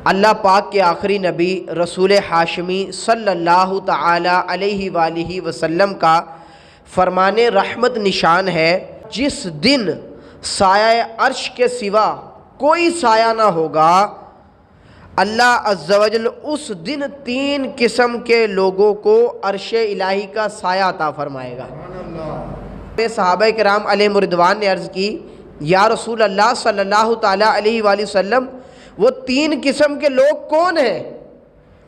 اللہ پاک کے آخری نبی رسول ہاشمی صلی اللہ تعالی علیہ وآلہ وسلم کا فرمان رحمت نشان ہے، جس دن سایہ عرش کے سوا کوئی سایہ نہ ہوگا، اللہ عز و جل اس دن 3 قسم کے لوگوں کو عرش الہی کا سایہ عطا فرمائے گا۔ صحابہ کرام علیہم رضوان نے عرض کی، یا رسول اللہ صلی اللہ تعالی علیہ وآلہ وسلم، وہ 3 قسم کے لوگ کون ہیں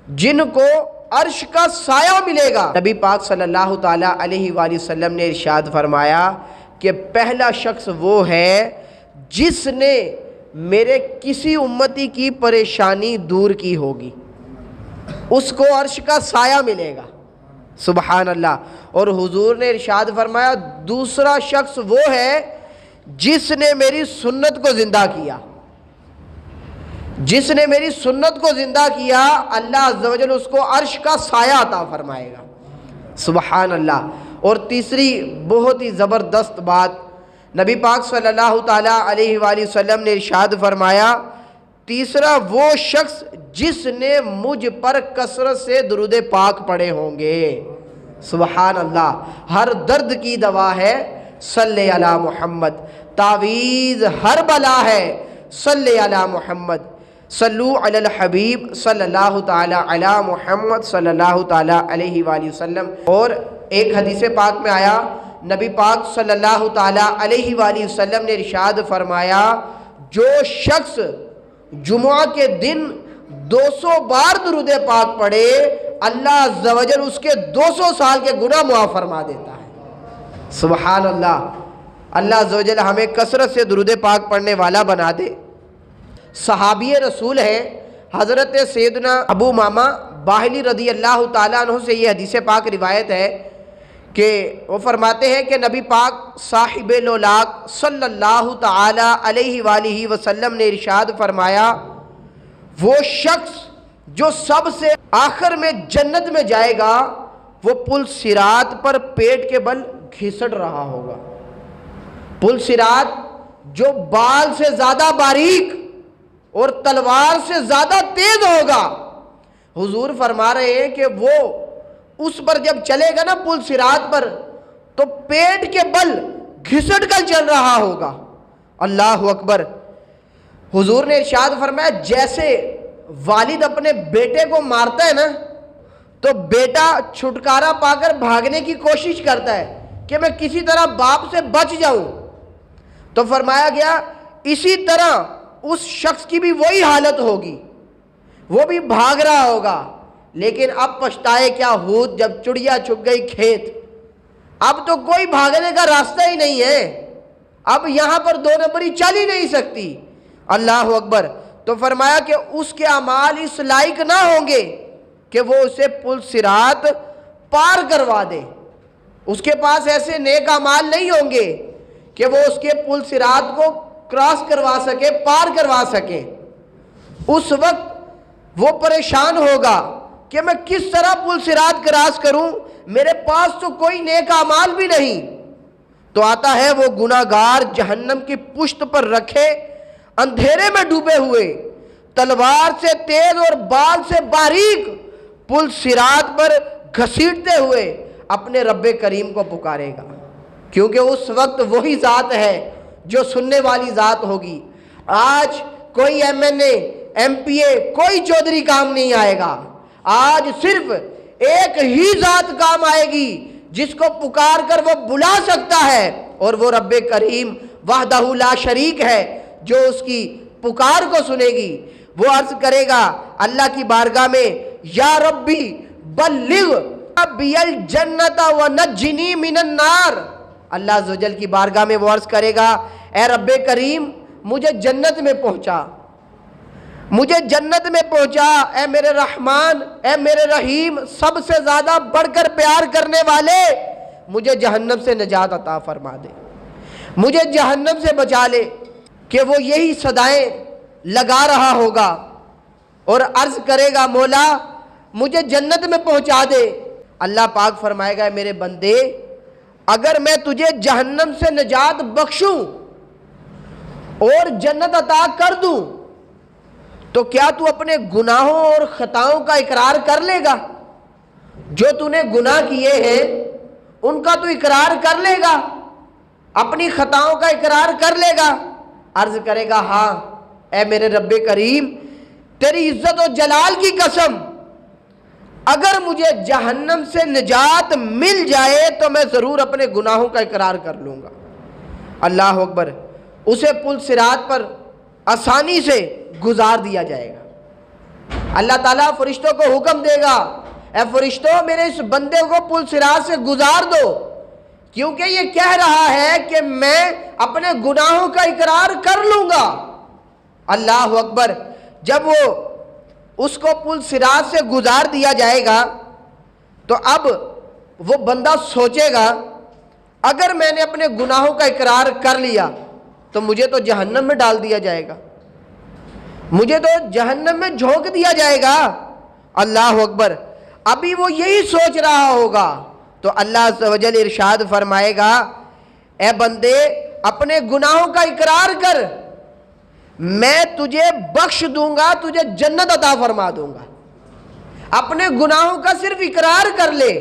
جن کو عرش کا سایہ ملے گا؟ نبی پاک صلی اللہ تعالی علیہ وآلہ وسلم نے ارشاد فرمایا کہ پہلا شخص وہ ہے جس نے میرے کسی امتی کی پریشانی دور کی ہوگی، اس کو عرش کا سایہ ملے گا۔ سبحان اللہ۔ اور حضور نے ارشاد فرمایا دوسرا شخص وہ ہے جس نے میری سنت کو زندہ کیا، جس نے میری سنت کو زندہ کیا، اللہ عز و جل اس کو عرش کا سایہ عطا فرمائے گا۔ سبحان اللہ۔ اور تیسری بہت ہی زبردست بات نبی پاک صلی اللہ تعالی علیہ وآلہ وسلم نے ارشاد فرمایا، تیسرا وہ شخص جس نے مجھ پر کثرت سے درود پاک پڑھے ہوں گے۔ سبحان اللہ۔ ہر درد کی دوا ہے صلی علی محمد، تعویذ ہر بلا ہے صلی علی محمد، صلو علی الحبیب صلی اللہ تعالی علی محمد صلی اللہ تعالی علیہ وآلہ وسلم۔ اور ایک حدیث پاک میں آیا، نبی پاک صلی اللہ تعالی علیہ وآلہ وسلم نے ارشاد فرمایا، جو شخص جمعہ کے دن 200 بار درود پاک پڑھے، اللہ عز و جل اس کے 200 سال کے گناہ معاف فرما دیتا ہے۔ سبحان اللہ۔ اللہ عز و جل ہمیں کثرت سے درود پاک پڑھنے والا بنا دے۔ صحابی رسول ہیں حضرت سیدنا ابو امامہ باہلی رضی اللہ تعالیٰ عنہ سے یہ حدیث پاک روایت ہے کہ وہ فرماتے ہیں کہ نبی پاک صاحب لولاک صلی اللہ تعالی علیہ وآلہ وسلم نے ارشاد فرمایا، وہ شخص جو سب سے آخر میں جنت میں جائے گا، وہ پل صراط پر پیٹ کے بل گھسٹ رہا ہوگا۔ پل صراط جو بال سے زیادہ باریک اور تلوار سے زیادہ تیز ہوگا، حضور فرما رہے ہیں کہ وہ اس پر جب چلے گا نا پل صراط پر، تو پیٹ کے بل گھسٹ کر چل رہا ہوگا۔ اللہ اکبر۔ حضور نے ارشاد فرمایا، جیسے والد اپنے بیٹے کو مارتا ہے نا، تو بیٹا چھٹکارا پا کر بھاگنے کی کوشش کرتا ہے کہ میں کسی طرح باپ سے بچ جاؤں، تو فرمایا گیا اسی طرح اس شخص کی بھی وہی حالت ہوگی، وہ بھی بھاگ رہا ہوگا، لیکن اب پچھتائے کیا ہوت جب چڑیا چھپ گئی کھیت۔ اب تو کوئی بھاگنے کا راستہ ہی نہیں ہے، اب یہاں پر 2 نمبری چل ہی نہیں سکتی۔ اللہ اکبر۔ تو فرمایا کہ اس کے اعمال اس لائق نہ ہوں گے کہ وہ اسے پل صراط پار کروا دے، اس کے پاس ایسے نیک اعمال نہیں ہوں گے کہ وہ اس کے پل صراط کو کراس کروا سکے، پار کروا سکے۔ اس وقت وہ پریشان ہوگا کہ میں کس طرح پل صراط کراس کروں، میرے پاس تو کوئی نیک اعمال بھی نہیں۔ تو آتا ہے وہ گناہگار جہنم کی پشت پر رکھے، اندھیرے میں ڈوبے ہوئے، تلوار سے تیز اور بال سے باریک پل صراط پر گھسیٹتے ہوئے اپنے رب کریم کو پکارے گا، کیونکہ اس وقت وہی ذات ہے جو سننے والی ذات ہوگی۔ آج کوئی MNA MPA کوئی چودھری کام نہیں آئے گا، آج صرف ایک ہی ذات کام آئے گی جس کو پکار کر وہ بلا سکتا ہے، اور وہ رب کریم وحدہ لا شریک ہے جو اس کی پکار کو سنے گی۔ وہ عرض کرے گا اللہ کی بارگاہ میں، یا ربی بلغ بی الجنت ونجنی من النار۔ اللہ عز و جل کی بارگاہ میں وہ عرض کرے گا، اے رب کریم مجھے جنت میں پہنچا، مجھے جنت میں پہنچا، اے میرے رحمان، اے میرے رحیم، سب سے زیادہ بڑھ کر پیار کرنے والے، مجھے جہنم سے نجات عطا فرما دے، مجھے جہنم سے بچا لے۔ کہ وہ یہی صدائیں لگا رہا ہوگا اور عرض کرے گا، مولا مجھے جنت میں پہنچا دے۔ اللہ پاک فرمائے گا، میرے بندے اگر میں تجھے جہنم سے نجات بخشوں اور جنت عطا کر دوں تو کیا تو اپنے گناہوں اور خطاؤں کا اقرار کر لے گا؟ جو تو نے گناہ کیے ہیں ان کا تو اقرار کر لے گا، اپنی خطاؤں کا اقرار کر لے گا؟ عرض کرے گا ہاں اے میرے رب کریم، تیری عزت و جلال کی قسم، اگر مجھے جہنم سے نجات مل جائے تو میں ضرور اپنے گناہوں کا اقرار کر لوں گا۔ اللہ اکبر، اسے پل صراط پر آسانی سے گزار دیا جائے گا۔ اللہ تعالیٰ فرشتوں کو حکم دے گا، اے فرشتوں میرے اس بندے کو پل صراط سے گزار دو، کیونکہ یہ کہہ رہا ہے کہ میں اپنے گناہوں کا اقرار کر لوں گا۔ اللہ اکبر، جب وہ اس کو پل صراط سے گزار دیا جائے گا تو اب وہ بندہ سوچے گا اگر میں نے اپنے گناہوں کا اقرار کر لیا تو مجھے تو جہنم میں ڈال دیا جائے گا، مجھے تو جہنم میں جھونک دیا جائے گا۔ اللہ اکبر، ابھی وہ یہی سوچ رہا ہوگا تو اللہ عز و جل ارشاد فرمائے گا، اے بندے اپنے گناہوں کا اقرار کر، میں تجھے بخش دوں گا، تجھے جنت عطا فرما دوں گا۔ اپنے گناہوں کا صرف اقرار کر لے۔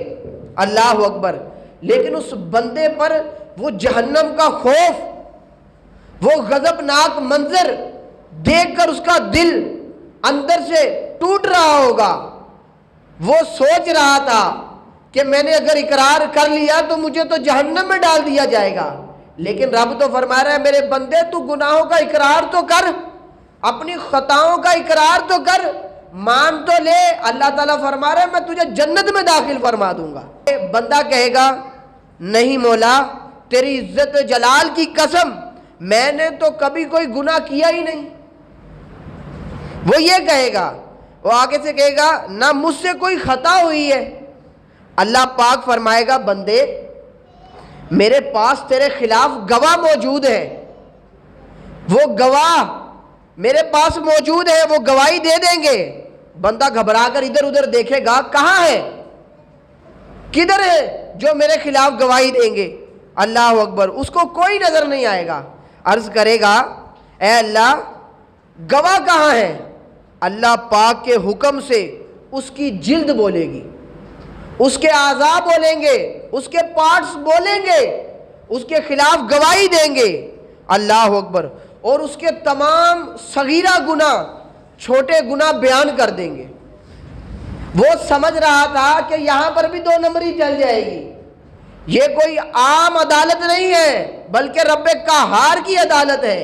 اللہ اکبر، لیکن اس بندے پر وہ جہنم کا خوف، وہ غضبناک منظر دیکھ کر اس کا دل اندر سے ٹوٹ رہا ہوگا۔ وہ سوچ رہا تھا کہ میں نے اگر اقرار کر لیا تو مجھے تو جہنم میں ڈال دیا جائے گا، لیکن رب تو فرما رہا ہے میرے بندے تو گناہوں کا اقرار تو کر، اپنی خطاؤں کا اقرار تو کر، مان تو لے۔ اللہ تعالیٰ فرما رہا ہے میں تجھے جنت میں داخل فرما دوں گا۔ بندہ کہے گا نہیں مولا، تیری عزت جلال کی قسم، میں نے تو کبھی کوئی گناہ کیا ہی نہیں۔ وہ یہ کہے گا، وہ آگے سے کہے گا نہ مجھ سے کوئی خطا ہوئی ہے۔ اللہ پاک فرمائے گا بندے میرے پاس تیرے خلاف گواہ موجود ہے، وہ گواہ میرے پاس موجود ہے، وہ گواہی دے دیں گے۔ بندہ گھبرا کر ادھر ادھر دیکھے گا کہاں ہے، کدھر ہے جو میرے خلاف گواہی دیں گے؟ اللہ اکبر، اس کو کوئی نظر نہیں آئے گا۔ عرض کرے گا اے اللہ گواہ کہاں ہے؟ اللہ پاک کے حکم سے اس کی جلد بولے گی، اس کے اعضاء بولیں گے، اس کے پارٹس بولیں گے، اس کے خلاف گواہی دیں گے۔ اللہ اکبر، اور اس کے تمام صغیرہ گناہ، چھوٹے گناہ بیان کر دیں گے۔ وہ سمجھ رہا تھا کہ یہاں پر بھی 2 نمبری چل جائے گی، یہ کوئی عام عدالت نہیں ہے بلکہ رب قہار کی عدالت ہے،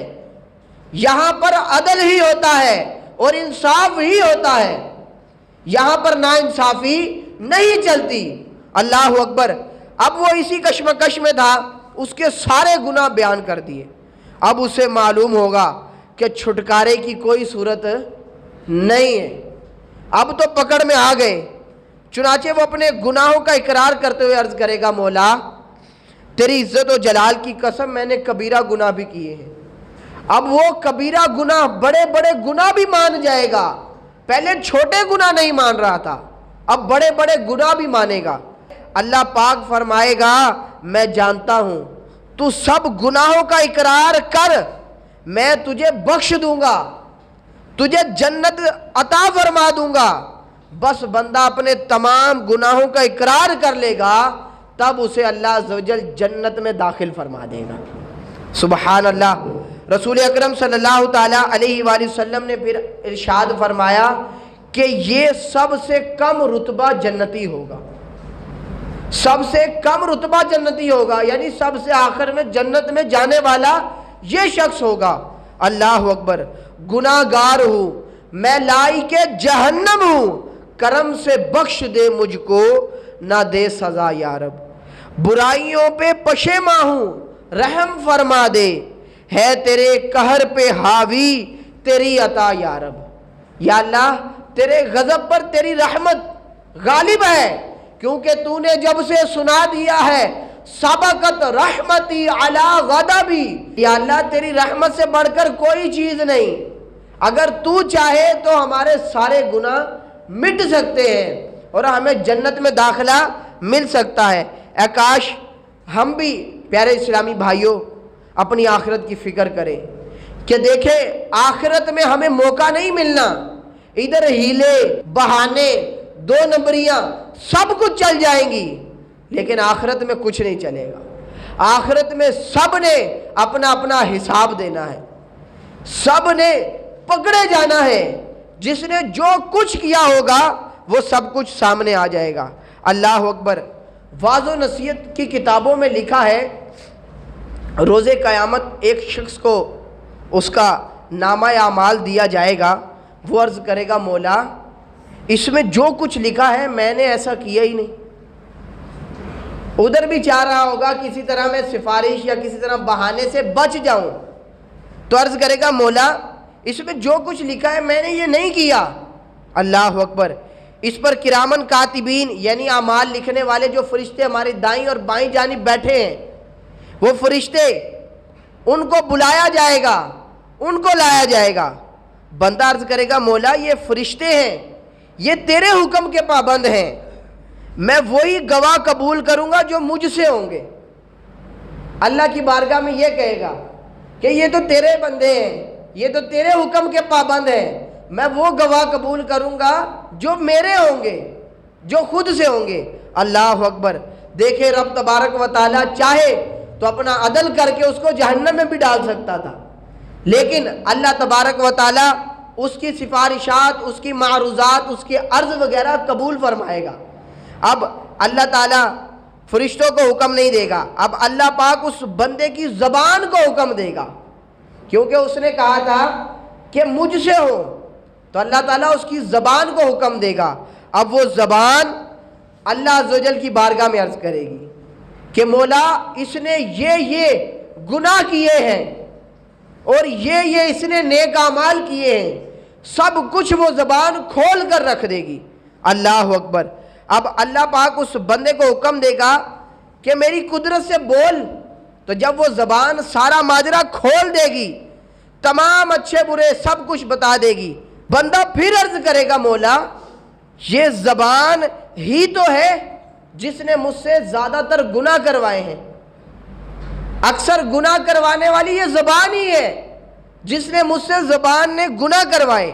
یہاں پر عدل ہی ہوتا ہے اور انصاف ہی ہوتا ہے، یہاں پر ناانصافی نہیں چلتی۔ اللہ اکبر، اب وہ اسی کشمکش میں تھا، اس کے سارے گناہ بیان کر دیے۔ اب اسے معلوم ہوگا کہ چھٹکارے کی کوئی صورت نہیں ہے، اب تو پکڑ میں آ گئے۔ چنانچہ وہ اپنے گناہوں کا اقرار کرتے ہوئے عرض کرے گا مولا تیری عزت و جلال کی قسم میں نے کبیرہ گناہ بھی کیے ہیں۔ اب وہ کبیرہ گناہ، بڑے بڑے گناہ بھی مان جائے گا، پہلے چھوٹے گناہ نہیں مان رہا تھا، اب بڑے بڑے گناہ بھی مانے گا۔ اللہ پاک فرمائے گا میں جانتا ہوں تو سب گناہوں کا اقرار کر، میں تجھے بخش دوں گا، تجھے جنت عطا فرما دوں گا۔ بس بندہ اپنے تمام گناہوں کا اقرار کر لے گا، تب اسے اللہ عز و جل جنت میں داخل فرما دے گا۔ سبحان اللہ۔ رسول اکرم صلی اللہ تعالیٰ علیہ وآلہ وسلم نے پھر ارشاد فرمایا کہ یہ سب سے کم رتبہ جنتی ہوگا، سب سے کم رتبہ جنتی ہوگا، یعنی سب سے آخر میں جنت میں جانے والا یہ شخص ہوگا۔ اللہ اکبر، گناہ گار ہوں میں، لائق جہنم ہوں، کرم سے بخش دے مجھ کو، نہ دے سزا یا رب، برائیوں پہ پشیماں ہوں رحم فرما دے، ہے تیرے قہر پہ حاوی تیری عطا یا رب۔ یا اللہ تیرے غضب پر تیری رحمت غالب ہے، کیونکہ تو نے جب سے سنا دیا ہے سبقت رحمتی علی غضبی، یا اللہ تیری رحمت سے بڑھ کر کوئی چیز نہیں، اگر تو چاہے تو ہمارے سارے گناہ مٹ سکتے ہیں اور ہمیں جنت میں داخلہ مل سکتا ہے۔ اے کاش ہم بھی پیارے اسلامی بھائیوں اپنی آخرت کی فکر کریں کہ دیکھیں آخرت میں ہمیں موقع نہیں ملنا، ادھر ہیلے بہانے دو نمبریاں سب کچھ چل جائیں گی، لیکن آخرت میں کچھ نہیں چلے گا۔ آخرت میں سب نے اپنا اپنا حساب دینا ہے، سب نے پکڑے جانا ہے، جس نے جو کچھ کیا ہوگا وہ سب کچھ سامنے آ جائے گا۔ اللہ اکبر۔ واعظ و نصیحت کی کتابوں میں لکھا ہے روز قیامت ایک شخص کو اس کا نامہ اعمال دیا جائے گا، وہ عرض کرے گا مولا اس میں جو کچھ لکھا ہے میں نے ایسا کیا ہی نہیں۔ ادھر بھی چاہ رہا ہوگا کسی طرح میں سفارش یا کسی طرح بہانے سے بچ جاؤں، تو عرض کرے گا مولا اس میں جو کچھ لکھا ہے میں نے یہ نہیں کیا۔ اللہ اکبر۔ اس پر کرامن کاتبین یعنی اعمال لکھنے والے جو فرشتے ہمارے دائیں اور بائیں جانب بیٹھے ہیں، وہ فرشتے ان کو بلایا جائے گا، ان کو لایا جائے گا۔ بندہ عرض کرے گا مولا یہ فرشتے ہیں، یہ تیرے حکم کے پابند ہیں، میں وہی گواہ قبول کروں گا جو مجھ سے ہوں گے۔ اللہ کی بارگاہ میں یہ کہے گا کہ یہ تو تیرے بندے ہیں، یہ تو تیرے حکم کے پابند ہیں، میں وہ گواہ قبول کروں گا جو میرے ہوں گے، جو خود سے ہوں گے۔ اللہ اکبر۔ دیکھیں رب تبارک و تعالیٰ چاہے تو اپنا عدل کر کے اس کو جہنم میں بھی ڈال سکتا تھا، لیکن اللہ تبارک و تعالیٰ اس کی سفارشات، اس کی معروضات، اس کے عرض وغیرہ قبول فرمائے گا۔ اب اللہ تعالیٰ فرشتوں کو حکم نہیں دے گا، اب اللہ پاک اس بندے کی زبان کو حکم دے گا، کیونکہ اس نے کہا تھا کہ مجھ سے ہو، تو اللہ تعالیٰ اس کی زبان کو حکم دے گا۔ اب وہ زبان اللہ عز و جل کی بارگاہ میں عرض کرے گی کہ مولا اس نے یہ گناہ کیے ہیں اور یہ اس نے نیک اعمال کیے ہیں، سب کچھ وہ زبان کھول کر رکھ دے گی۔ اللہ اکبر۔ اب اللہ پاک اس بندے کو حکم دے گا کہ میری قدرت سے بول، تو جب وہ زبان سارا ماجرا کھول دے گی، تمام اچھے برے سب کچھ بتا دے گی، بندہ پھر عرض کرے گا مولا یہ زبان ہی تو ہے جس نے مجھ سے زیادہ تر گناہ کروائے ہیں، اکثر گناہ کروانے والی یہ زبان ہی ہے جس نے مجھ سے زبان نے گناہ کروائے۔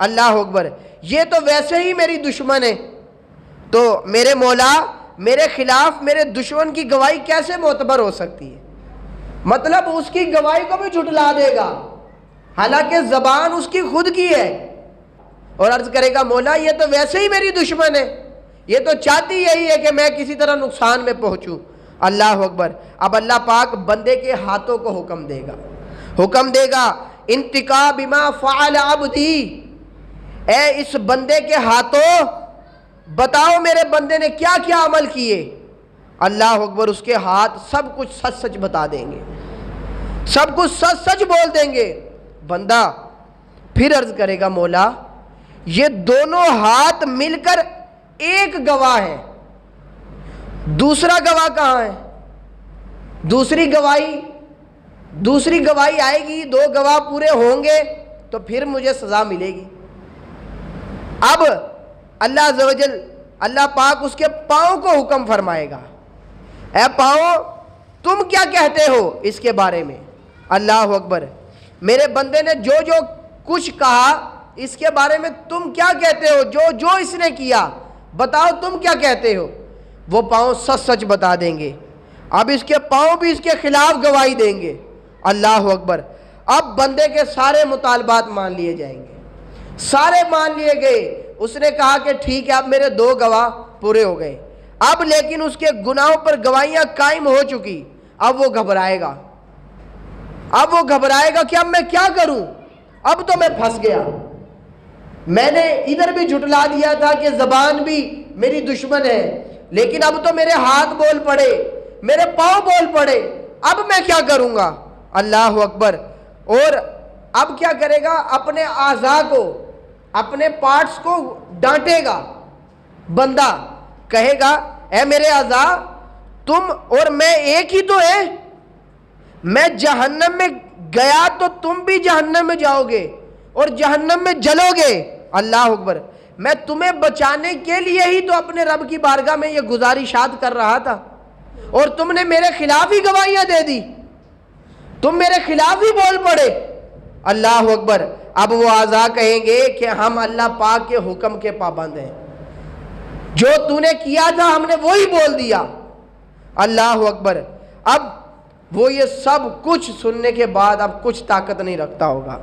اللہ اکبر۔ یہ تو ویسے ہی میری دشمن ہے، تو میرے مولا میرے خلاف میرے دشمن کی گواہی کیسے معتبر ہو سکتی ہے؟ مطلب اس کی گواہی کو بھی جھٹلا دے گا، حالانکہ زبان اس کی خود کی ہے، اور عرض کرے گا مولا یہ تو ویسے ہی میری دشمن ہے، یہ تو چاہتی یہی ہے کہ میں کسی طرح نقصان میں پہنچوں۔ اللہ اکبر۔ اب اللہ پاک بندے کے ہاتھوں کو حکم دے گا انتقام بما فعل عبدی، اے اس بندے کے ہاتھوں بتاؤ میرے بندے نے کیا کیا عمل کیے۔ اللہ اکبر۔ اس کے ہاتھ سب کچھ سچ سچ بتا دیں گے، سب کچھ سچ سچ بول دیں گے۔ بندہ پھر عرض کرے گا مولا یہ دونوں ہاتھ مل کر ایک گواہ ہے، دوسرا گواہ کہاں ہے؟ دوسری گواہی آئے گی، دو گواہ پورے ہوں گے تو پھر مجھے سزا ملے گی۔ اب اللہ عز و جل اللہ پاک اس کے پاؤں کو حکم فرمائے گا، اے پاؤں تم کیا کہتے ہو اس کے بارے میں؟ اللہ اکبر۔ میرے بندے نے جو کچھ کہا اس کے بارے میں تم کیا کہتے ہو؟ جو اس نے کیا بتاؤ تم کیا کہتے ہو؟ وہ پاؤں سچ سچ بتا دیں گے۔ اب اس کے پاؤں بھی اس کے خلاف گواہی دیں گے۔ اللہ اکبر۔ اب بندے کے سارے مطالبات مان لیے جائیں گے، سارے مان لیے گئے۔ اس نے کہا کہ ٹھیک ہے اب میرے دو گواہ پورے ہو گئے، اب لیکن اس کے گناہوں پر گواہیاں قائم ہو چکی۔ اب وہ گھبرائے گا کہ اب میں کیا کروں، اب تو میں پھنس گیا، میں نے ادھر بھی جھٹلا دیا تھا کہ زبان بھی میری دشمن ہے، لیکن اب تو میرے ہاتھ بول پڑے، میرے پاؤں بول پڑے، اب میں کیا کروں گا؟ اللہ اکبر۔ اور اب کیا کرے گا؟ اپنے اعضاء کو، اپنے پارٹس کو ڈانٹے گا۔ بندہ کہے گا اے میرے اعضاء تم اور میں ایک ہی تو ہیں، میں جہنم میں گیا تو تم بھی جہنم میں جاؤ گے اور جہنم میں جلو گے۔ اللہ اکبر۔ میں تمہیں بچانے کے لیے ہی تو اپنے رب کی بارگاہ میں یہ گزارشات کر رہا تھا، اور تم نے میرے خلاف ہی گواہیاں دے دی، تم میرے خلاف ہی بول پڑے۔ اللہ اکبر. اب وہ اعضاء کہیں گے کہ ہم اللہ پاک کے حکم کے پابند ہیں, جو تو نے کیا تھا ہم نے وہی بول دیا. اللہ اکبر. اب وہ یہ سب کچھ سننے کے بعد اب کچھ طاقت نہیں رکھتا ہوگا.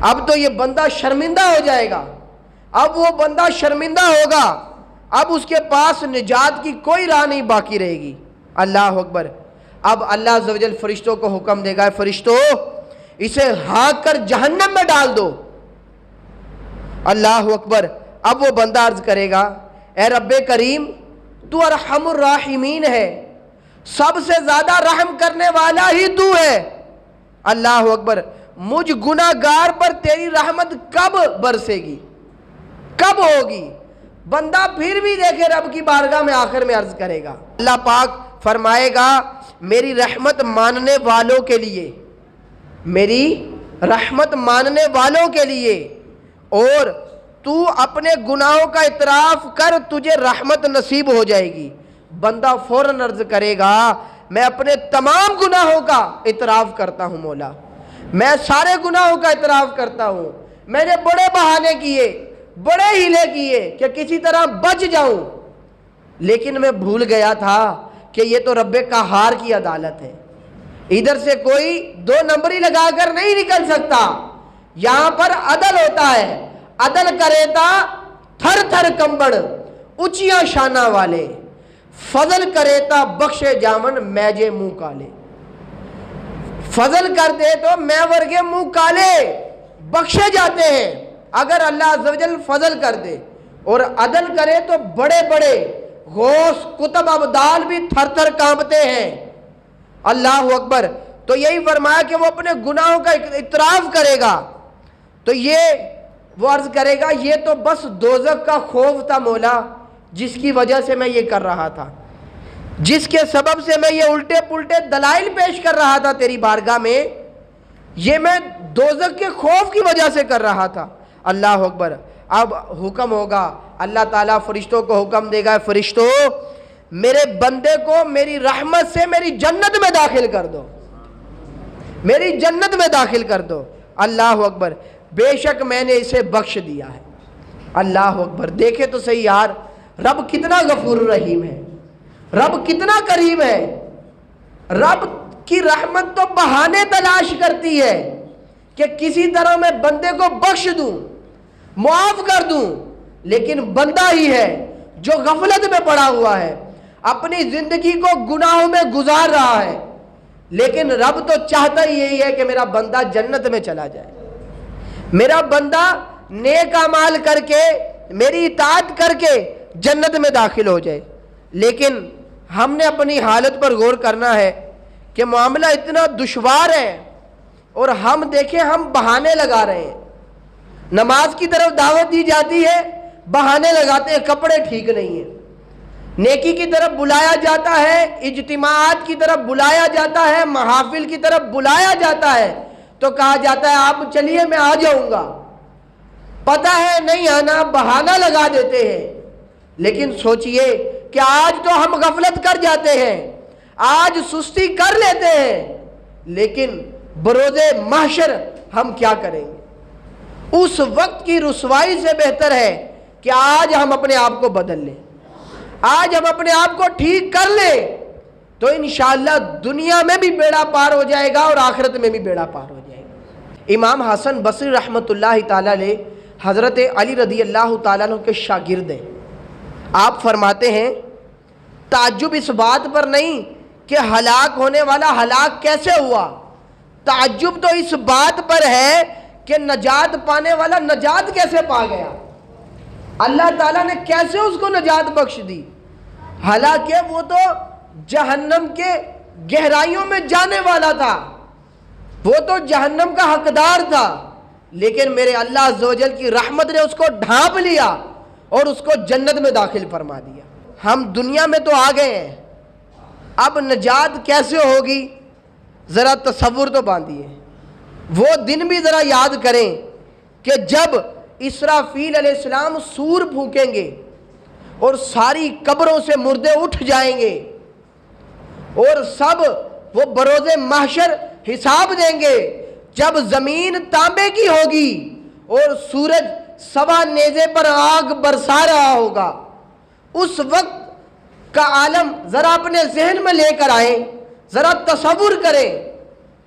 اب تو یہ بندہ شرمندہ ہو جائے گا, اب وہ بندہ شرمندہ ہوگا, اب اس کے پاس نجات کی کوئی راہ نہیں باقی رہے گی. اللہ اکبر. اب اللہ عز و جل فرشتوں کو حکم دے گا, فرشتوں اسے ہانک کر جہنم میں ڈال دو. اللہ اکبر. اب وہ بندہ عرض کرے گا, اے رب کریم تو ارحم الراحمین ہے, سب سے زیادہ رحم کرنے والا ہی تو ہے. اللہ اکبر. مجھ گناہگار پر تیری رحمت کب برسے گی, کب ہوگی؟ بندہ پھر بھی دیکھے رب کی بارگاہ میں آخر میں عرض کرے گا. اللہ پاک فرمائے گا میری رحمت ماننے والوں کے لیے, میری رحمت ماننے والوں کے لیے, اور تو اپنے گناہوں کا اعتراف کر تجھے رحمت نصیب ہو جائے گی. بندہ فوراً عرض کرے گا میں اپنے تمام گناہوں کا اعتراف کرتا ہوں مولا, میں سارے گناہوں کا اعتراف کرتا ہوں, میں نے بڑے بہانے کیے, بڑے ہیلے کیے کہ کسی طرح بچ جاؤں, لیکن میں بھول گیا تھا کہ یہ تو رب قہار کی عدالت ہے, ادھر سے کوئی دو نمبری لگا کر نہیں نکل سکتا. یہاں پر عدل ہوتا ہے, عدل کرے تا تھر تھر کمبڑ اونچیاں شانہ والے, فضل کرے تا بخشے جامن میجے منہ کالے. فضل کر دے تو میں ورگے منہ کالے بخشے جاتے ہیں اگر اللہ عز و جل فضل کر دے, اور عدل کرے تو بڑے بڑے غوث قطب ابدال بھی تھر تھر کانپتے ہیں. اللہ اکبر. تو یہی فرمایا کہ وہ اپنے گناہوں کا اعتراف کرے گا, تو یہ وہ عرض کرے گا یہ تو بس دوزخ کا خوف تھا مولا, جس کی وجہ سے میں یہ کر رہا تھا, جس کے سبب سے میں یہ الٹے پلٹے دلائل پیش کر رہا تھا تیری بارگاہ میں, یہ میں دوزخ کے خوف کی وجہ سے کر رہا تھا. اللہ اکبر. اب حکم ہوگا, اللہ تعالیٰ فرشتوں کو حکم دے گا, فرشتوں میرے بندے کو میری رحمت سے میری جنت میں داخل کر دو, میری جنت میں داخل کر دو. اللہ اکبر. بے شک میں نے اسے بخش دیا ہے. اللہ اکبر. دیکھے تو صحیح یار, رب کتنا غفور رحیم ہے, رب کتنا کریم ہے. رب کی رحمت تو بہانے تلاش کرتی ہے کہ کسی طرح میں بندے کو بخش دوں, معاف کر دوں, لیکن بندہ ہی ہے جو غفلت میں پڑا ہوا ہے, اپنی زندگی کو گناہوں میں گزار رہا ہے. لیکن رب تو چاہتا ہی یہی ہے کہ میرا بندہ جنت میں چلا جائے, میرا بندہ نیک اعمال کر کے میری اطاعت کر کے جنت میں داخل ہو جائے. لیکن ہم نے اپنی حالت پر غور کرنا ہے کہ معاملہ اتنا دشوار ہے, اور ہم دیکھیں ہم بہانے لگا رہے ہیں. نماز کی طرف دعوت دی جاتی ہے, بہانے لگاتے ہیں کپڑے ٹھیک نہیں ہیں. نیکی کی طرف بلایا جاتا ہے, اجتماعات کی طرف بلایا جاتا ہے, محافل کی طرف بلایا جاتا ہے, تو کہا جاتا ہے آپ چلیے میں آ جاؤں گا. پتہ ہے نہیں آنا, بہانہ لگا دیتے ہیں. لیکن سوچئے کہ آج تو ہم غفلت کر جاتے ہیں, آج سستی کر لیتے ہیں, لیکن بروز محشر ہم کیا کریں گے؟ اس وقت کی رسوائی سے بہتر ہے کہ آج ہم اپنے آپ کو بدل لیں, آج ہم اپنے آپ کو ٹھیک کر لیں, تو انشاءاللہ دنیا میں بھی بیڑا پار ہو جائے گا اور آخرت میں بھی بیڑا پار ہو جائے گا. امام حسن بصری رحمۃ اللہ تعالیٰ علیہ حضرت علی رضی اللہ تعالیٰ عنہ کے شاگرد ہیں. آپ فرماتے ہیں تعجب اس بات پر نہیں کہ ہلاک ہونے والا ہلاک کیسے ہوا, تعجب تو اس بات پر ہے کہ نجات پانے والا نجات کیسے پا گیا, اللہ تعالیٰ نے کیسے اس کو نجات بخش دی. حالانکہ وہ تو جہنم کے گہرائیوں میں جانے والا تھا, وہ تو جہنم کا حقدار تھا, لیکن میرے اللہ عز و جل کی رحمت نے اس کو ڈھانپ لیا اور اس کو جنت میں داخل فرما دیا. ہم دنیا میں تو آ گئے ہیں, اب نجات کیسے ہوگی ذرا تصور تو باندھیے. وہ دن بھی ذرا یاد کریں کہ جب اسرافیل علیہ السلام سور پھونکیں گے اور ساری قبروں سے مردے اٹھ جائیں گے, اور سب وہ بروز محشر حساب دیں گے, جب زمین تانبے کی ہوگی اور سورج سوا نیزے پر آگ برسا رہا ہوگا، اس وقت کا عالم ذرا اپنے ذہن میں لے کر آئیں، ذرا تصور کریں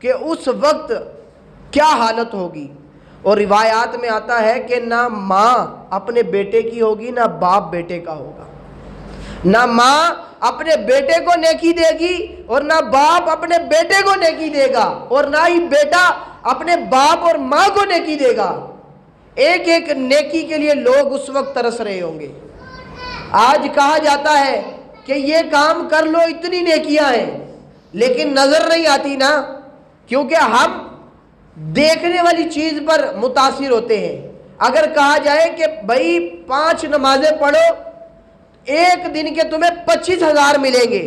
کہ اس وقت کیا حالت ہوگی۔ اور روایات میں آتا ہے کہ نہ ماں اپنے بیٹے کی ہوگی، نہ باپ بیٹے کا ہوگا، نہ ماں اپنے بیٹے کو نیکی دے گی اور نہ باپ اپنے بیٹے کو نیکی دے گا، اور نہ ہی بیٹا اپنے باپ اور ماں کو نیکی دے گا۔ ایک ایک نیکی کے لیے لوگ اس وقت ترس رہے ہوں گے۔ آج کہا جاتا ہے کہ یہ کام کر لو، اتنی نیکیاں ہیں، لیکن نظر نہیں آتی نا، کیونکہ ہم دیکھنے والی چیز پر متاثر ہوتے ہیں۔ اگر کہا جائے کہ بھائی 5 نمازیں پڑھو، ایک دن کے تمہیں 25,000 ملیں گے،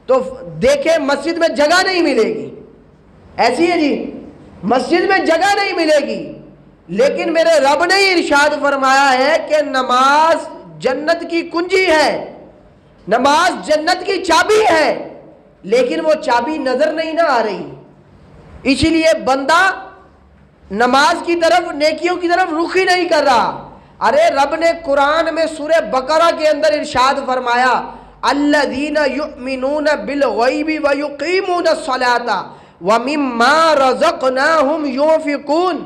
تو دیکھیں مسجد میں جگہ نہیں ملے گی، ایسی ہے جی، مسجد میں جگہ نہیں ملے گی۔ لیکن میرے رب نے ارشاد فرمایا ہے کہ نماز جنت کی کنجی ہے، نماز جنت کی چابی ہے، لیکن وہ چابی نظر نہیں نہ آ رہی، اسی لیے بندہ نماز کی طرف، نیکیوں کی طرف رخ ہی نہیں کر رہا۔ ارے رب نے قرآن میں سورہ بقرہ کے اندر ارشاد فرمایا الذین یؤمنون بالغیب ویقیمون الصلاۃ ومما رزقناہم ينفقون۔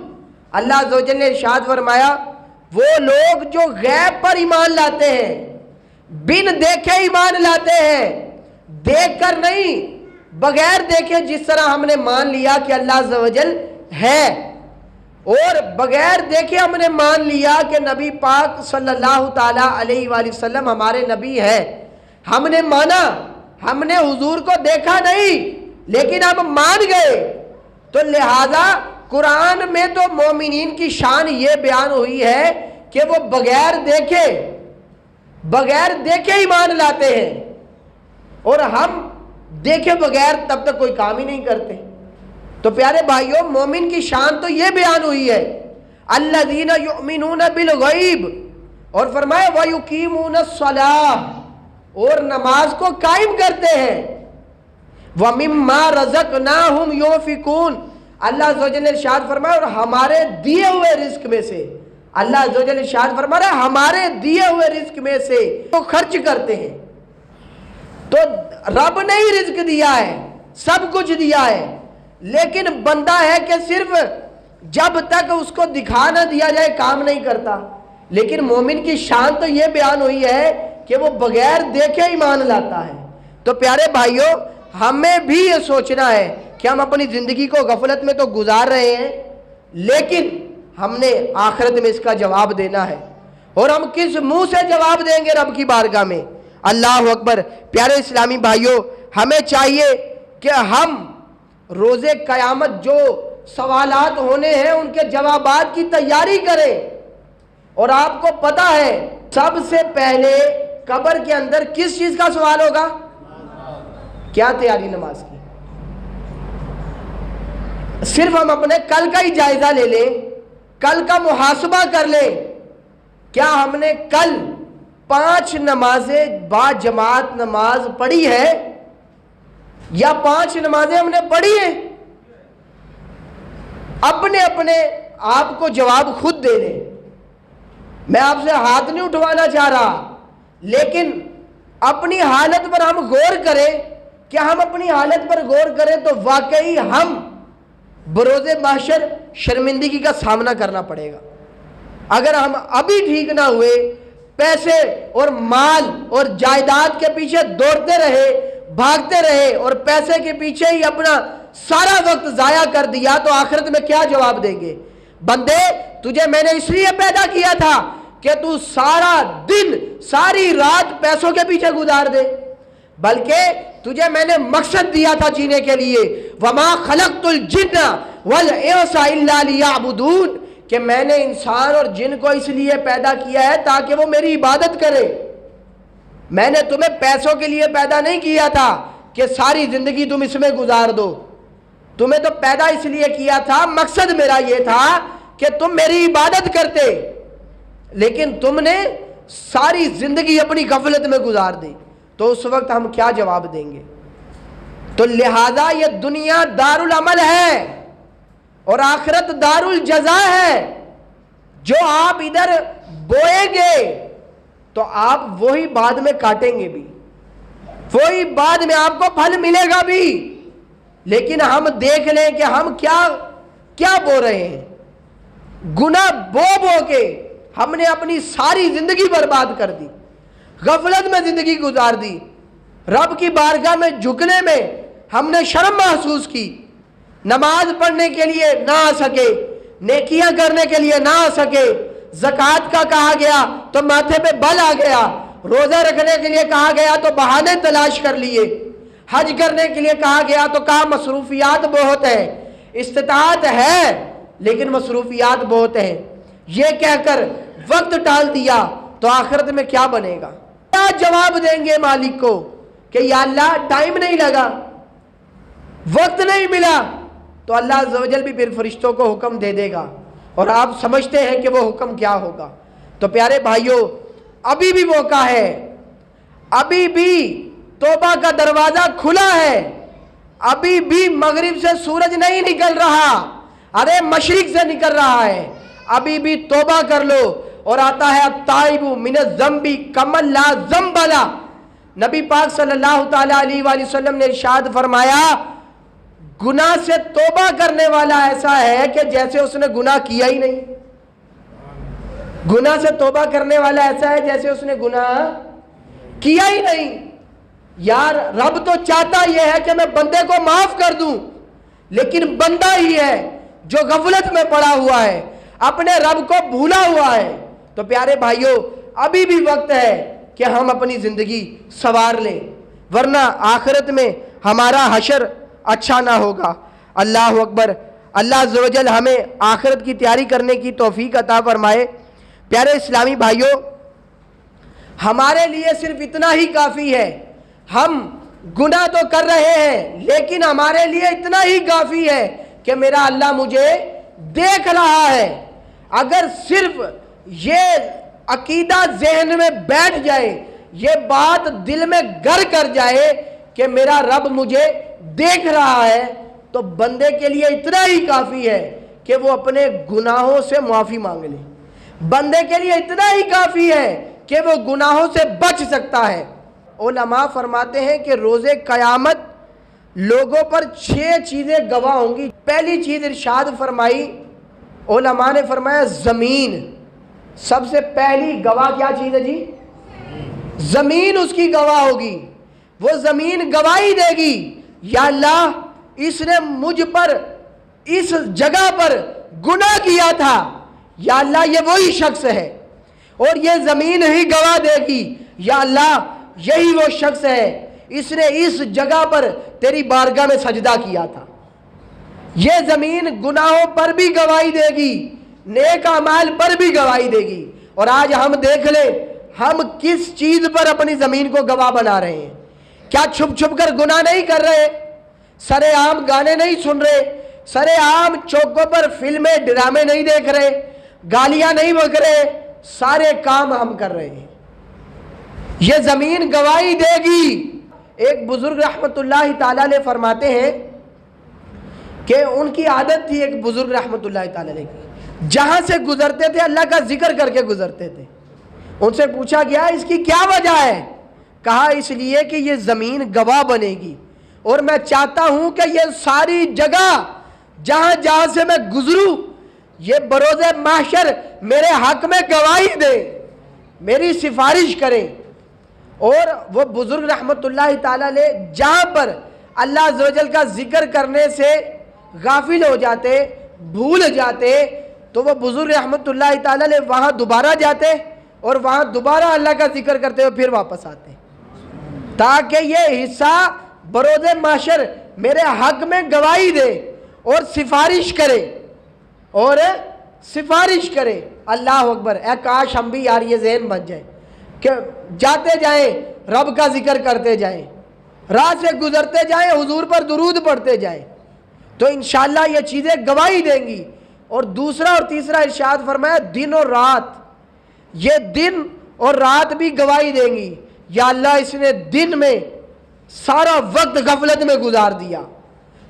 اللہ عز و جل نے ارشاد فرمایا وہ لوگ جو غیب پر ایمان لاتے ہیں، بن دیکھے ایمان لاتے ہیں، دیکھ کر نہیں، بغیر دیکھے، جس طرح ہم نے مان لیا کہ اللہ عز و جل ہے، اور بغیر دیکھے ہم نے مان لیا کہ نبی پاک صلی اللہ تعالیٰ علیہ وآلہ وسلم ہمارے نبی ہے، ہم نے مانا، ہم نے حضور کو دیکھا نہیں لیکن ہم مان گئے۔ تو لہذا قرآن میں تو مومنین کی شان یہ بیان ہوئی ہے کہ وہ بغیر دیکھے ایمان لاتے ہیں، اور ہم دیکھے بغیر تب تک کوئی کام ہی نہیں کرتے۔ تو پیارے بھائیوں، مومن کی شان تو یہ بیان ہوئی ہے الذین یؤمنون بالغیب، اور فرمایا ویقیمون الصلاۃ، اور نماز کو قائم کرتے ہیں، ومما رزقناہم ينفقون، اللہ عز و جل نے ارشاد فرمایا اور ہمارے دیے ہوئے رزق میں سے، اللہ عز و جل نے ارشاد فرمایا ہمارے دیے ہوئے رزق میں سے وہ خرچ کرتے ہیں۔ تو رب نے ہی رزق دیا ہے، سب کچھ دیا ہے، لیکن بندہ ہے کہ صرف جب تک اس کو دکھا نہ دیا جائے کام نہیں کرتا۔ لیکن مومن کی شان تو یہ بیان ہوئی ہے کہ وہ بغیر دیکھے ایمان لاتا ہے۔ تو پیارے بھائیوں، ہمیں بھی یہ سوچنا ہے کہ ہم اپنی زندگی کو غفلت میں تو گزار رہے ہیں، لیکن ہم نے آخرت میں اس کا جواب دینا ہے، اور ہم کس منہ سے جواب دیں گے رب کی بارگاہ میں؟ اللہ اکبر۔ پیارے اسلامی بھائیوں، ہمیں چاہیے کہ ہم روز قیامت جو سوالات ہونے ہیں ان کے جوابات کی تیاری کریں۔ اور آپ کو پتہ ہے سب سے پہلے قبر کے اندر کس چیز کا سوال ہوگا؟ کیا تیاری نماز کی؟ صرف ہم اپنے کل کا ہی جائزہ لے لیں، کل کا محاسبہ کر لیں، کیا ہم نے کل 5 نمازیں با جماعت نماز پڑھی ہے، یا 5 نمازیں ہم نے پڑھی ہیں؟ اپنے آپ کو جواب خود دے لیں۔ میں آپ سے ہاتھ نہیں اٹھوانا چاہ رہا، لیکن اپنی حالت پر ہم غور کریں کہ ہم اپنی حالت پر غور کریں تو واقعی ہم بروز محشر شرمندگی کا سامنا کرنا پڑے گا۔ اگر ہم ابھی ٹھیک نہ ہوئے، پیسے اور مال اور جائیداد کے پیچھے دوڑتے رہے، بھاگتے رہے، اور پیسے کے پیچھے ہی اپنا سارا وقت ضائع کر دیا، تو آخرت میں کیا جواب دیں گے؟ بندے، تجھے میں نے اس لیے پیدا کیا تھا کہ تو سارا دن ساری رات پیسوں کے پیچھے گزار دے، بلکہ تجھے میں نے مقصد دیا تھا جینے کے لیے، وما خلقت الجن والانس الا لیعبدون، کہ میں نے انسان اور جن کو اس لیے پیدا کیا ہے تاکہ وہ میری عبادت کرے۔ میں نے تمہیں پیسوں کے لیے پیدا نہیں کیا تھا کہ ساری زندگی تم اس میں گزار دو، تمہیں تو پیدا اس لیے کیا تھا، مقصد میرا یہ تھا کہ تم میری عبادت کرتے، لیکن تم نے ساری زندگی اپنی غفلت میں گزار دی، تو اس وقت ہم کیا جواب دیں گے؟ تو لہذا یہ دنیا دار العمل ہے، اور آخرت دار الجزا ہے. جو آپ ادھر بوئیں گے تو آپ وہی بعد میں کاٹیں گے بھی, وہی بعد میں آپ کو پھل ملے گا بھی. لیکن ہم دیکھ لیں کہ ہم کیا بو رہے ہیں. گناہ بو کے ہم نے اپنی ساری زندگی برباد کر دی, غفلت میں زندگی گزار دی. رب کی بارگاہ میں جھکنے میں ہم نے شرم محسوس کی, نماز پڑھنے کے لیے نہ آ سکے, نیکیاں کرنے کے لیے نہ آ سکے. زکوٰۃ کا کہا گیا تو ماتھے پہ بل آ گیا, روزہ رکھنے کے لیے کہا گیا تو بہانے تلاش کر لیے, حج کرنے کے لیے کہا گیا تو کہا مصروفیات بہت ہیں. استطاعت ہے لیکن مصروفیات بہت ہیں. یہ کہہ کر وقت ٹال دیا تو آخرت میں کیا بنے گا؟ کیا جواب دیں گے مالک کو کہ یا اللہ ٹائم نہیں لگا, وقت نہیں ملا؟ تو اللہ عز و جل بھی پھر فرشتوں کو حکم دے دے گا, اور آپ سمجھتے ہیں کہ وہ حکم کیا ہوگا. تو پیارے بھائیوں, ابھی بھی موقع ہے, ابھی بھی توبہ کا دروازہ کھلا ہے. ابھی بھی مغرب سے سورج نہیں نکل رہا, ارے مشرق سے نکل رہا ہے. ابھی بھی توبہ کر لو. اور آتا ہے التائب من الذنب کمن لا ذنب له. نبی پاک صلی اللہ تعالیٰ علیہ وآلہ وسلم نے ارشاد فرمایا, گناہ سے توبہ کرنے والا ایسا ہے کہ جیسے اس نے گناہ کیا ہی نہیں. گناہ سے توبہ کرنے والا ایسا ہے جیسے اس نے گناہ کیا ہی نہیں. یار رب تو چاہتا یہ ہے کہ میں بندے کو معاف کر دوں, لیکن بندہ ہی ہے جو غفلت میں پڑا ہوا ہے, اپنے رب کو بھولا ہوا ہے. تو پیارے بھائیوں, ابھی بھی وقت ہے کہ ہم اپنی زندگی سنوار لیں, ورنہ آخرت میں ہمارا حشر اچھا نہ ہوگا. اللہ اکبر. اللہ عز و جل ہمیں آخرت کی تیاری کرنے کی توفیق عطا فرمائے. پیارے اسلامی بھائیوں, ہمارے لیے صرف اتنا ہی کافی ہے. ہم گناہ تو کر رہے ہیں لیکن ہمارے لیے اتنا ہی کافی ہے کہ میرا اللہ مجھے دیکھ رہا ہے. اگر صرف یہ عقیدہ ذہن میں بیٹھ جائے, یہ بات دل میں گر کر جائے کہ میرا رب مجھے دیکھ رہا ہے, تو بندے کے لیے اتنا ہی کافی ہے کہ وہ اپنے گناہوں سے معافی مانگ لے. بندے کے لیے اتنا ہی کافی ہے کہ وہ گناہوں سے بچ سکتا ہے. علماء فرماتے ہیں کہ روز قیامت لوگوں پر 6 چیزیں گواہ ہوں گی. پہلی چیز ارشاد فرمائی, علماء نے فرمایا زمین. سب سے پہلی گواہ کیا چیز ہے جی؟ زمین اس کی گواہ ہوگی. وہ زمین گواہی دے گی, یا اللہ اس نے مجھ پر اس جگہ پر گناہ کیا تھا, یا اللہ یہ وہی شخص ہے. اور یہ زمین ہی گواہ دے گی, یا اللہ یہی وہ شخص ہے, اس نے اس جگہ پر تیری بارگاہ میں سجدہ کیا تھا. یہ زمین گناہوں پر بھی گواہی دے گی, نیک اعمال پر بھی گواہی دے گی. اور آج ہم دیکھ لیں ہم کس چیز پر اپنی زمین کو گواہ بنا رہے ہیں. کیا چھپ چھپ کر گناہ نہیں کر رہے, سرے عام گانے نہیں سن رہے, سرے عام چوکوں پر فلمیں ڈرامے نہیں دیکھ رہے, گالیاں نہیں بک رہے, سارے کام ہم کر رہے ہیں. یہ زمین گواہی دے گی. ایک بزرگ رحمت اللہ تعالیٰ علیہ فرماتے ہیں کہ ان کی عادت تھی, ایک بزرگ رحمت اللہ تعالیٰ علیہ کی, جہاں سے گزرتے تھے اللہ کا ذکر کر کے گزرتے تھے. ان سے پوچھا گیا اس کی کیا وجہ ہے؟ کہا اس لیے کہ یہ زمین گواہ بنے گی, اور میں چاہتا ہوں کہ یہ ساری جگہ جہاں جہاں سے میں گزروں یہ بروز محشر میرے حق میں گواہی دے, میری سفارش کرے. اور وہ بزرگ رحمت اللہ تعالیٰ علیہ جہاں پر اللہ عز و جل کا ذکر کرنے سے غافل ہو جاتے, بھول جاتے, تو وہ بزرگ رحمت اللہ تعالیٰ علیہ وہاں دوبارہ جاتے اور وہاں دوبارہ اللہ کا ذکر کرتے ہوئے پھر واپس آتے, تاکہ یہ حصہ بروز محشر میرے حق میں گواہی دے اور سفارش کرے, اور سفارش کرے. اللہ اکبر. اے کاش ہم بھی یار یہ ذہن بن جائے کہ جاتے جائیں رب کا ذکر کرتے جائیں, راہ سے گزرتے جائیں حضور پر درود پڑھتے جائیں, تو انشاءاللہ یہ چیزیں گواہی دیں گی. اور دوسرا اور تیسرا ارشاد فرمایا دن اور رات, یہ دن اور رات بھی گواہی دیں گی, یا اللہ اس نے دن میں سارا وقت غفلت میں گزار دیا,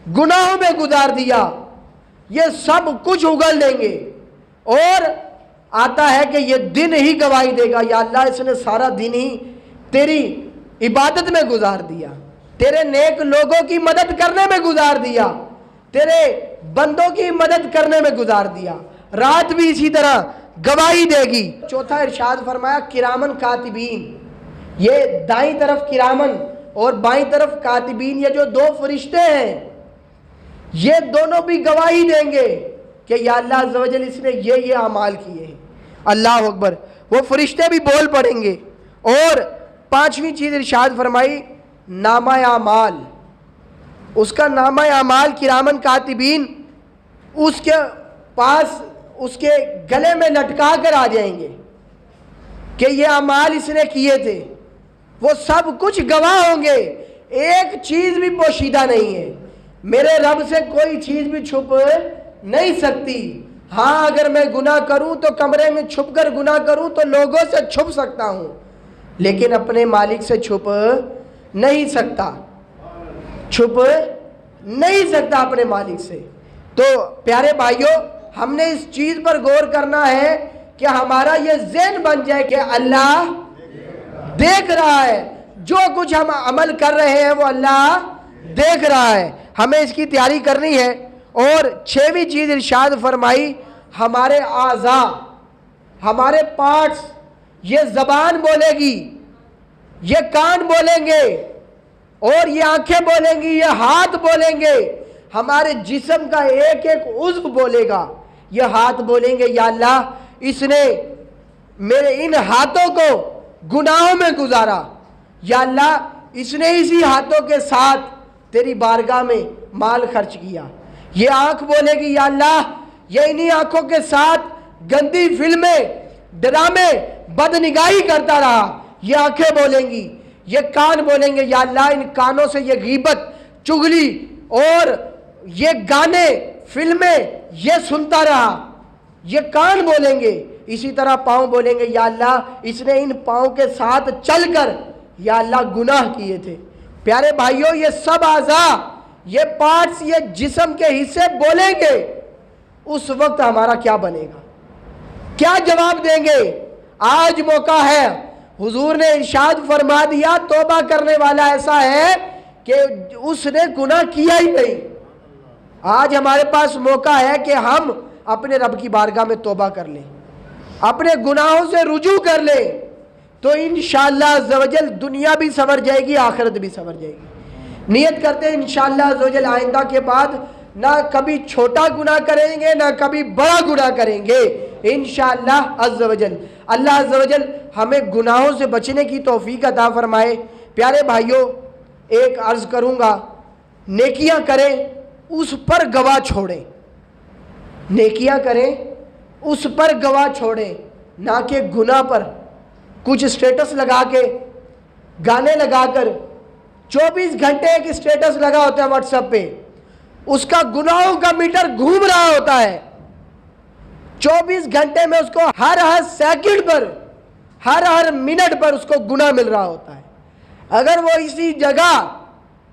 گناہوں میں گزار دیا, یہ سب کچھ اگل دیں گے، اور آتا ہے کہ یہ دن ہی گواہی دے گا، یا اللہ اس نے سارا دن ہی تیری عبادت میں گزار دیا، تیرے نیک لوگوں کی مدد کرنے میں گزار دیا، تیرے بندوں کی مدد کرنے میں گزار دیا۔ رات بھی اسی طرح گواہی دے گی۔ چوتھا ارشاد فرمایا کرامن کاتبین، یہ دائیں طرف کرامن اور بائیں طرف کاتبین، یہ جو دو فرشتے ہیں یہ دونوں بھی گواہی دیں گے کہ یا اللہ عز و جل اس نے یہ اعمال کیے ہیں۔ اللہ اکبر، وہ فرشتے بھی بول پڑیں گے۔ اور پانچویں چیز ارشاد فرمائی نامہ اعمال، اس کا نامہ اعمال کرامن کاتبین اس کے پاس اس کے گلے میں لٹکا کر آ جائیں گے کہ یہ اعمال اس نے کیے تھے، وہ سب کچھ گواہ ہوں گے، ایک چیز بھی پوشیدہ نہیں ہے، میرے رب سے کوئی چیز بھی چھپ نہیں سکتی۔ ہاں اگر میں گناہ کروں تو کمرے میں چھپ کر گناہ کروں تو لوگوں سے چھپ سکتا ہوں، لیکن اپنے مالک سے چھپ نہیں سکتا، چھپ نہیں سکتا اپنے مالک سے۔ تو پیارے بھائیوں، ہم نے اس چیز پر غور کرنا ہے کہ ہمارا یہ ذہن بن جائے کہ اللہ دیکھ رہا ہے، جو کچھ ہم عمل کر رہے ہیں وہ اللہ دیکھ رہا ہے، ہمیں اس کی تیاری کرنی ہے۔ اور چھویں چیز ارشاد فرمائی ہمارے اعضاء، ہمارے پارٹس، یہ زبان بولے گی، یہ کان بولیں گے، اور یہ آنکھیں بولیں گی، یہ ہاتھ بولیں گے، ہمارے جسم کا ایک ایک عضو بولے گا۔ یہ ہاتھ بولیں گے یا اللہ اس نے میرے ان ہاتھوں کو گناہوں میں گزارا، یا اللہ اس نے اسی ہاتھوں کے ساتھ تیری بارگاہ میں مال خرچ کیا۔ یہ آنکھ بولے گی یا اللہ یہ انہی آنکھوں کے ساتھ گندی فلمیں، ڈرامے، بدنگاہی کرتا رہا۔ یہ آنکھیں بولیں گی۔ یہ کان بولیں گے یا اللہ ان کانوں سے یہ غیبت، چغلی اور یہ گانے، فلمیں یہ سنتا رہا۔ یہ کان بولیں گے۔ اسی طرح پاؤں بولیں گے یا اللہ اس نے ان پاؤں کے ساتھ چل کر یا اللہ گناہ کیے تھے۔ پیارے بھائیوں، یہ سب اعضاء، یہ پارٹس، یہ جسم کے حصے بولیں گے، اس وقت ہمارا کیا بنے گا؟ کیا جواب دیں گے؟ آج موقع ہے۔ حضور نے ارشاد فرما دیا توبہ کرنے والا ایسا ہے کہ اس نے گناہ کیا ہی نہیں۔ آج ہمارے پاس موقع ہے کہ ہم اپنے رب کی بارگاہ میں توبہ کر لیں، اپنے گناہوں سے رجوع کر لیں، تو انشاءاللہ عز و جل دنیا بھی سنور جائے گی، آخرت بھی سنور جائے گی۔ نیت کرتے ہیں انشاءاللہ عز و جل آئندہ کے بعد نہ کبھی چھوٹا گناہ کریں گے نہ کبھی بڑا گناہ کریں گے انشاءاللہ عز و جل۔ اللہ عز و جل ہمیں گناہوں سے بچنے کی توفیق عطا فرمائے۔ پیارے بھائیوں، ایک عرض کروں گا، نیکیاں کریں اس پر گواہ چھوڑیں، نیکیاں کریں اس پر گواہ چھوڑیں، نہ کہ گناہ پر کچھ اسٹیٹس لگا کے، گانے لگا کر 24 گھنٹے ایک اسٹیٹس لگا ہوتا ہے واٹس ایپ پہ، اس کا گناہوں کا میٹر گھوم رہا ہوتا ہے۔ 24 گھنٹے میں اس کو ہر سیکنڈ پر، ہر منٹ پر اس کو گناہ مل رہا ہوتا ہے۔ اگر وہ اسی جگہ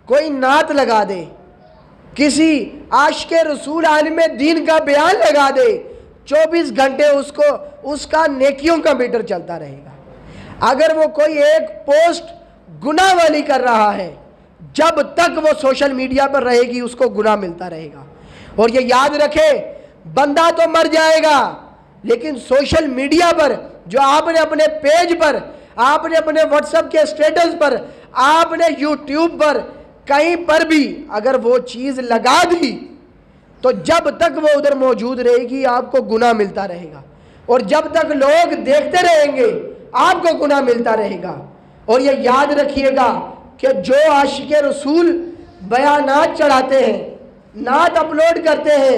کوئی نعت لگا دے، کسی عاشق رسول عالم دین کا بیان لگا دے، 24 گھنٹے اس کا نیکیوں کا میٹر چلتا رہے گا۔ اگر وہ کوئی ایک پوسٹ گناہ والی کر رہا ہے، جب تک وہ سوشل میڈیا پر رہے گی اس کو گناہ ملتا رہے گا۔ اور یہ یاد رکھے، بندہ تو مر جائے گا لیکن سوشل میڈیا پر جو آپ نے اپنے پیج پر، آپ نے اپنے واٹس ایپ کے اسٹیٹس پر، آپ نے یوٹیوب پر، کہیں پر بھی اگر وہ چیز لگا دی تو جب تک وہ ادھر موجود رہے گی آپ کو گناہ ملتا رہے گا، اور جب تک لوگ دیکھتے رہیں گے آپ کو گناہ ملتا رہے گا۔ اور یہ یاد رکھیے گا کہ جو عاشق رسول بیانات چڑھاتے ہیں، نعت اپلوڈ کرتے ہیں،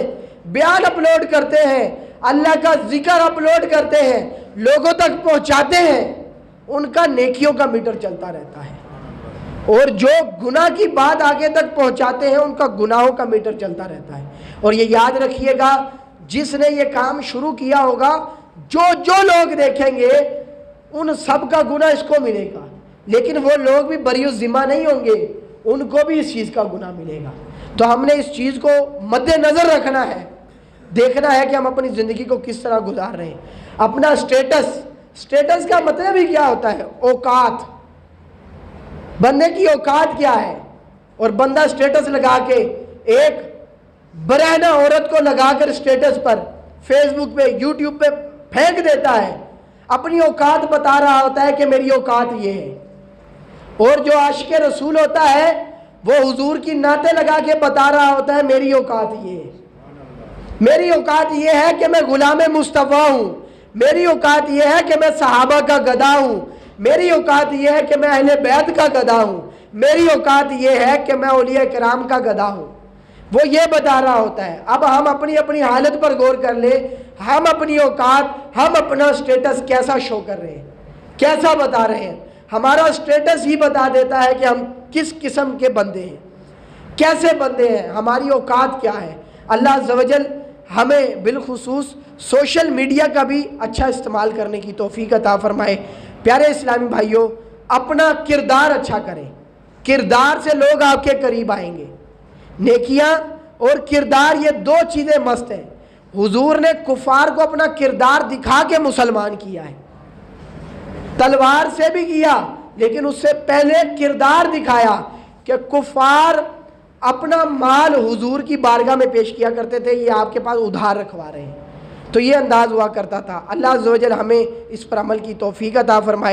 بیان اپلوڈ کرتے ہیں، اللہ کا ذکر اپلوڈ کرتے ہیں، لوگوں تک پہنچاتے ہیں، ان کا نیکیوں کا میٹر چلتا رہتا ہے، اور جو گناہ کی بات آگے تک پہنچاتے ہیں ان کا گناہوں کا میٹر چلتا رہتا ہے۔ اور یہ یاد رکھیے گا، جس نے یہ کام شروع کیا ہوگا، جو لوگ دیکھیں گے ان سب کا گناہ اس کو ملے گا، لیکن وہ لوگ بھی بری ذمہ نہیں ہوں گے، ان کو بھی اس چیز کا گناہ ملے گا۔ تو ہم نے اس چیز کو مد نظر رکھنا ہے دیکھنا ہے کہ ہم اپنی زندگی کو کس طرح گزار رہے ہیں. اپنا سٹیٹس کا مطلب ہی کیا ہوتا ہے؟ اوقات. بندے کی اوقات کیا ہے؟ اور بندہ سٹیٹس لگا کے ایک برہنہ عورت کو لگا کر سٹیٹس پر فیس بک پہ یوٹیوب پہ پھینک دیتا ہے. اپنی اوقات بتا رہا ہوتا ہے کہ میری اوقات یہ ہے. اور جو عاشق رسول ہوتا ہے وہ حضور کی نعتیں لگا کے بتا رہا ہوتا ہے میری اوقات یہ ہے. میری اوقات یہ ہے کہ میں غلام مصطفیٰ ہوں. میری اوقات یہ ہے کہ میں صحابہ کا گدا ہوں. میری اوقات یہ ہے کہ میں اہل بیت کا گدا ہوں. میری اوقات یہ ہے کہ میں اولیاء کرام کا گدا ہوں. وہ یہ بتا رہا ہوتا ہے. اب ہم اپنی حالت پر غور کر لیں. ہم اپنی اوقات، ہم اپنا سٹیٹس کیسا شو کر رہے ہیں، کیسا بتا رہے ہیں؟ ہمارا سٹیٹس ہی بتا دیتا ہے کہ ہم کس قسم کے بندے ہیں، کیسے بندے ہیں، ہماری اوقات کیا ہے. اللہ عز و جل ہمیں بالخصوص سوشل میڈیا کا بھی اچھا استعمال کرنے کی توفیق عطا فرمائے. پیارے اسلامی بھائیوں، اپنا کردار اچھا کریں. کردار سے لوگ آپ کے قریب آئیں گے. نیکیاں اور کردار یہ دو چیزیں مست ہیں. حضور نے کفار کو اپنا کردار دکھا کے مسلمان کیا ہے. تلوار سے بھی کیا، لیکن اس سے پہلے کردار دکھایا کہ کفار اپنا مال حضور کی بارگاہ میں پیش کیا کرتے تھے، یہ آپ کے پاس ادھار رکھوا رہے ہیں. تو یہ انداز ہوا کرتا تھا. اللہ عز و جل ہمیں اس پر عمل کی توفیق عطا فرمائے.